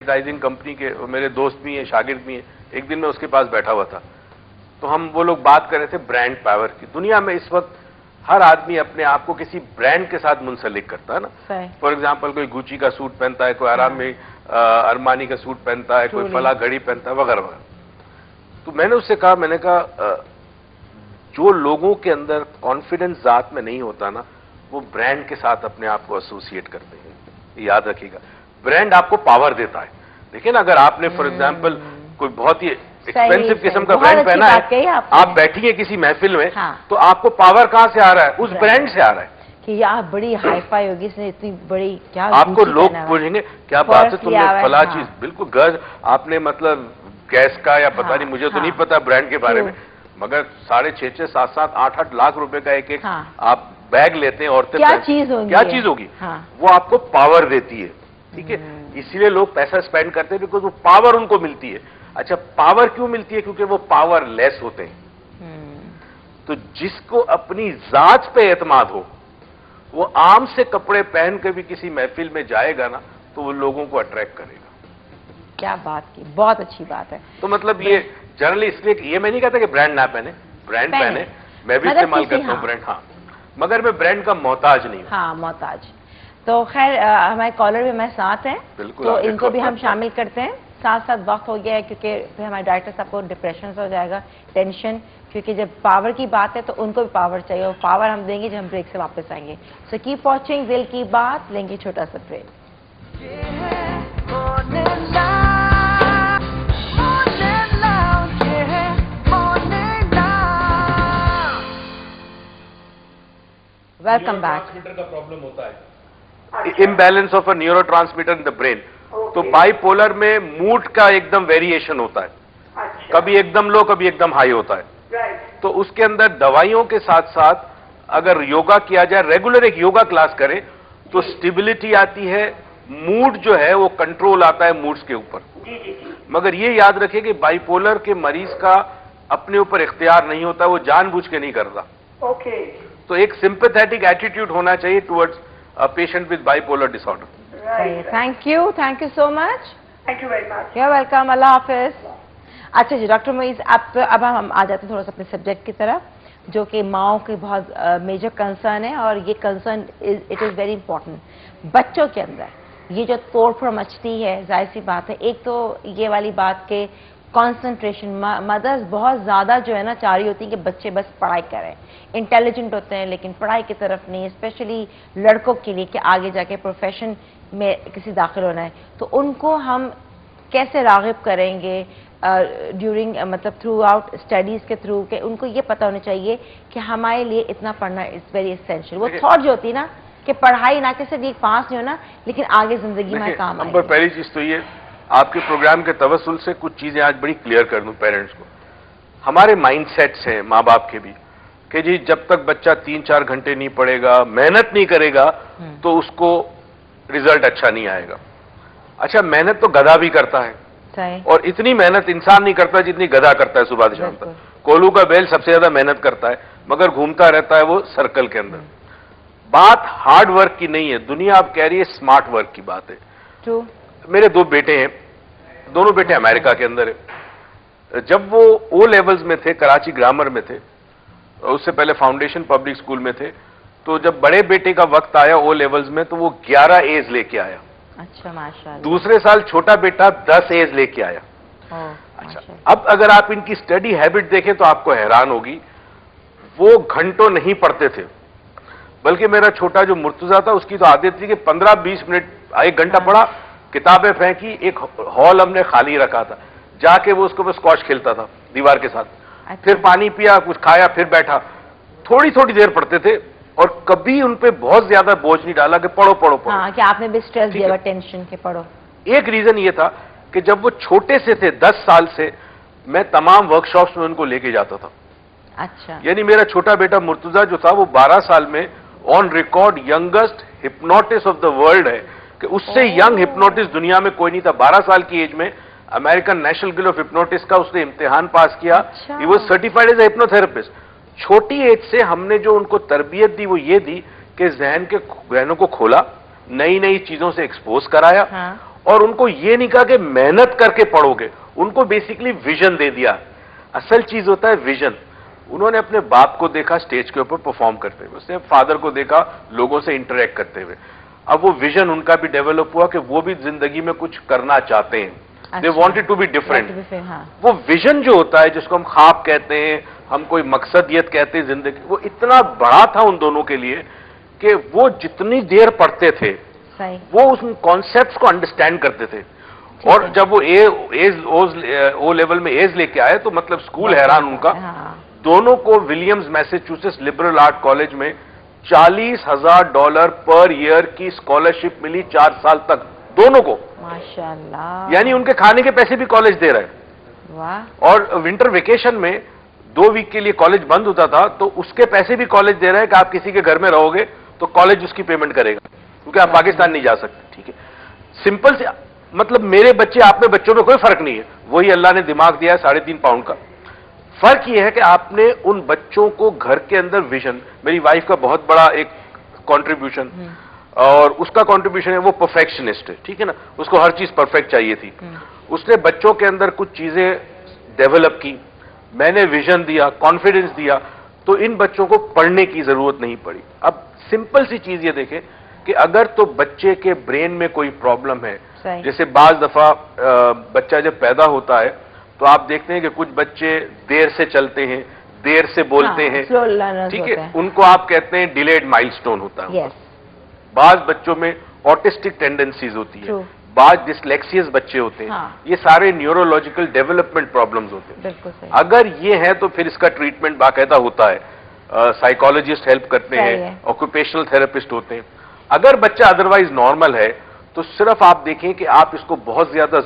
Advertising company के, मेरे दोस्त भी हैं, शागिर्द भी हैं। एक दिन मैं उसके पास बैठा हुआ था, तो हम वो लोग बात कर रहे थे ब्रांड पावर की। दुनिया में इस वक्त हर आदमी अपने आप को किसी ब्रांड के साथ मुंसलिक करता है ना। फॉर एग्जाम्पल, कोई गुची का सूट पहनता है, कोई आराम में अरमानी का सूट पहनता है, कोई फला घड़ी पहनता है, वगैरह वगैरह। तो मैंने उससे कहा, मैंने कहा जो लोगों के अंदर कॉन्फिडेंस जात में नहीं होता ना, वो ब्रांड के साथ अपने आप को एसोसिएट करते हैं। याद रखिएगा, ब्रांड आपको पावर देता है। देखिए ना, अगर आपने फॉर एग्जाम्पल कोई बहुत ही एक्सपेंसिव किस्म का ब्रांड पहना है, आप बैठी है किसी महफिल में, तो आपको पावर कहां से आ रहा है? उस ब्रांड से आ रहा है कि यार बड़ी हाई-फाई होगी, इसने इतनी बड़ी, क्या आपको लोग पूछेंगे क्या बात है, तुमने फला चीज, बिल्कुल गज आपने, मतलब गैस का या पता नहीं, मुझे तो नहीं पता ब्रांड के बारे में, मगर 6.5, 7, 8 लाख रुपए का एक आप बैग लेते हैं औरतें, क्या चीज होगी, वो आपको पावर देती है। ठीक है, इसीलिए लोग पैसा स्पेंड करते हैं, बिकॉज वो पावर उनको मिलती है। अच्छा, पावर क्यों मिलती है? क्योंकि वो पावरलेस होते हैं। तो जिसको अपनी जात पे एतमाद हो, वो आम से कपड़े पहन के भी किसी महफिल में जाएगा ना, तो वो लोगों को अट्रैक्ट करेगा। क्या बात की, बहुत अच्छी बात है। तो मतलब ये जनरली, इसलिए ये मैं नहीं कहता कि ब्रांड ना पहने, ब्रांड पहने, मैं भी इस्तेमाल करता हूँ ब्रांड, हाँ, मगर मैं ब्रांड का मोहताज नहीं हूँ। हाँ, मोहताज। तो खैर, हमारे कॉलर भी हमारे साथ हैं, तो इनको भी हम शामिल करते हैं। साथ साथ वक्त हो गया है, क्योंकि फिर हमारे डायरेक्टर साहब को डिप्रेशन हो जाएगा, टेंशन, क्योंकि जब पावर की बात है तो उनको भी पावर चाहिए, और पावर हम देंगे जब हम ब्रेक से वापस आएंगे। सो कीप वॉचिंग दिल की बात, लेंगे छोटा सा ब्रेक। Welcome back. का प्रॉब्लम होता है, imbalance of a neurotransmitter in the brain. तो बाइपोलर में मूड का एकदम वेरिएशन होता है, कभी एकदम लो, कभी एकदम हाई होता है। तो उसके अंदर दवाइयों के साथ साथ अगर योगा किया जाए, रेगुलर एक योगा क्लास करें, तो स्टेबिलिटी आती है, मूड जो है वो कंट्रोल आता है मूड्स के ऊपर। मगर ये याद रखिए कि बाइपोलर के मरीज का अपने ऊपर इख्तियार नहीं होता, वो जानबूझ के नहीं करता। तो एक सिंपैथेटिक एटीट्यूड होना चाहिए towards a patient with bipolar disorder. Thank you so much. Thank you very much. You are welcome. अल्लाह हाफिज। अच्छा जी डॉक्टर मोइज, अब हम आ जाते हैं थोड़ा सा अपने सब्जेक्ट की तरफ, जो कि माओं की बहुत मेजर कंसर्न है, और ये concern it is very important. बच्चों के अंदर ये जो तोड़ फोड़ मचती है, जाहिर सी बात है, एक तो ये वाली बात के कंसंट्रेशन, मदर्स बहुत ज़्यादा जो है ना चाह रही होती है कि बच्चे बस पढ़ाई करें, इंटेलिजेंट होते हैं लेकिन पढ़ाई की तरफ नहीं, स्पेशली लड़कों के लिए कि आगे जाके प्रोफेशन में किसी दाखिल होना है, तो उनको हम कैसे राग़िब करेंगे ड्यूरिंग मतलब थ्रू आउट स्टडीज़ के थ्रू, के उनको ये पता होना चाहिए कि हमारे लिए इतना पढ़ना इज़ वेरी एसेंशियल। वो थॉट जो होती है ना कि पढ़ाई ना कि सिर्फ एक पास नहीं होना, लेकिन आगे ज़िंदगी में काम आए। पहली चीज़ तो ये, आपके प्रोग्राम के तवस्सुल से कुछ चीज़ें आज बड़ी क्लियर कर दूं पेरेंट्स को। हमारे माइंडसेट्स हैं माँ बाप के भी कि जी जब तक बच्चा 3-4 घंटे नहीं पढ़ेगा, मेहनत नहीं करेगा, तो उसको रिजल्ट अच्छा नहीं आएगा। अच्छा, मेहनत तो गधा भी करता है, और इतनी मेहनत इंसान नहीं करता जितनी गधा करता है सुबह से शाम तक। कोल्हू का बैल सबसे ज्यादा मेहनत करता है, मगर घूमता रहता है वो सर्कल के अंदर। बात हार्ड वर्क की नहीं है, दुनिया अब कह रही है स्मार्ट वर्क की बात है। मेरे 2 बेटे हैं, दोनों बेटे अमेरिका के अंदर है। जब वो ओ लेवल्स में थे, कराची ग्रामर में थे, उससे पहले फाउंडेशन पब्लिक स्कूल में थे, तो जब बड़े बेटे का वक्त आया ओ लेवल्स में, तो वो 11 एज लेके आया। अच्छा, माशाल्लाह। दूसरे साल छोटा बेटा 10 एज लेके आया। अच्छा, अब अगर आप इनकी स्टडी हैबिट देखें तो आपको हैरान होगी, वो घंटों नहीं पढ़ते थे, बल्कि मेरा छोटा जो मुर्तजा था उसकी तो आदत थी कि 15-20 मिनट 1 घंटा पढ़ा, किताबें फेंकी, एक हॉल हमने खाली रखा था, जाके वो उसके ऊपर स्क्वॉश खेलता था दीवार के साथ। फिर पानी पिया, कुछ खाया, फिर बैठा, थोड़ी थोड़ी देर पढ़ते थे, और कभी उन पे बहुत ज्यादा बोझ नहीं डाला कि पढ़ो पढ़ो पढ़ो। हाँ, कि आपने भी स्ट्रेस दिया, टेंशन के पढ़ो। एक रीजन ये था कि जब वो छोटे से थे, 10 साल से, मैं तमाम वर्कशॉप्स में उनको लेके जाता था। अच्छा। यानी मेरा छोटा बेटा मुर्तजा जो था, वो 12 साल में on record youngest hypnotist of the world है, कि उससे यंग हिप्नोटिस्ट दुनिया में कोई नहीं था। 12 साल की एज में American National Guild of hypnotist का उसने इम्तिहान पास किया। He was certified as a hypnotherapist. छोटी एज से हमने जो उनको तरबियत दी वो ये दी कि जहन को खोला, नई नई चीजों से एक्सपोज कराया, और उनको ये नहीं कहा कि मेहनत करके पढ़ोगे, उनको बेसिकली विजन दे दिया। असल चीज होता है विजन। उन्होंने अपने बाप को देखा स्टेज के ऊपर परफॉर्म करते हुए, उसने फादर को देखा लोगों से इंटरेक्ट करते हुए। अब वो विजन उनका भी डेवलप हुआ कि वो भी जिंदगी में कुछ करना चाहते हैं। They wanted to be different. वो विजन जो होता है, जिसको हम ख्वाब कहते हैं, हम कोई मकसदियत कहते हैं जिंदगी, वो इतना बड़ा था उन दोनों के लिए कि वो जितनी देर पढ़ते थे वो उस कॉन्सेप्ट्स को अंडरस्टैंड करते थे। और जब वो ओ लेवल में एज लेके आए तो मतलब स्कूल हैरान उनका। दोनों को Williams Massachusetts liberal art college में $40,000 पर ईयर की स्कॉलरशिप मिली 4 साल तक, दोनों को। माशाल्लाह। यानी उनके खाने के पैसे भी कॉलेज दे रहे हैं। वाह। और विंटर वेकेशन में 2 वीक के लिए कॉलेज बंद होता था तो उसके पैसे भी कॉलेज दे रहे हैं कि आप किसी के घर में रहोगे तो कॉलेज उसकी पेमेंट करेगा, क्योंकि आप पाकिस्तान नहीं जा सकते। ठीक है, सिंपल से मतलब मेरे बच्चे आप में बच्चों में कोई फर्क नहीं है, वही अल्लाह ने दिमाग दिया है 3.5 पाउंड का। फर्क यह है कि आपने उन बच्चों को घर के अंदर विजन, मेरी वाइफ का बहुत बड़ा एक कंट्रीब्यूशन, और उसका कंट्रीब्यूशन है वो परफेक्शनिस्ट है, ठीक है ना, उसको हर चीज परफेक्ट चाहिए थी। उसने बच्चों के अंदर कुछ चीजें डेवलप की, मैंने विजन दिया, कॉन्फिडेंस दिया, तो इन बच्चों को पढ़ने की जरूरत नहीं पड़ी। अब सिंपल सी चीज ये देखें कि अगर तो बच्चे के ब्रेन में कोई प्रॉब्लम है, जैसे बाज दफा बच्चा जब पैदा होता है तो आप देखते हैं कि कुछ बच्चे देर से चलते हैं, देर से बोलते हैं, ठीक है, उनको आप कहते हैं डिलेड माइलस्टोन होता है। बाज बच्चों में ऑटिस्टिक टेंडेंसीज होती है, बाज डिसलेक्सियस बच्चे होते हैं। ये सारे न्यूरोलॉजिकल डेवलपमेंट प्रॉब्लम्स होते हैं। अगर ये है तो फिर इसका ट्रीटमेंट बाकायदा होता है, साइकोलॉजिस्ट हेल्प करते हैं, ऑक्यूपेशनल थेरेपिस्ट होते हैं। अगर बच्चा अदरवाइज नॉर्मल है तो सिर्फ आप देखें कि आप इसको बहुत ज्यादा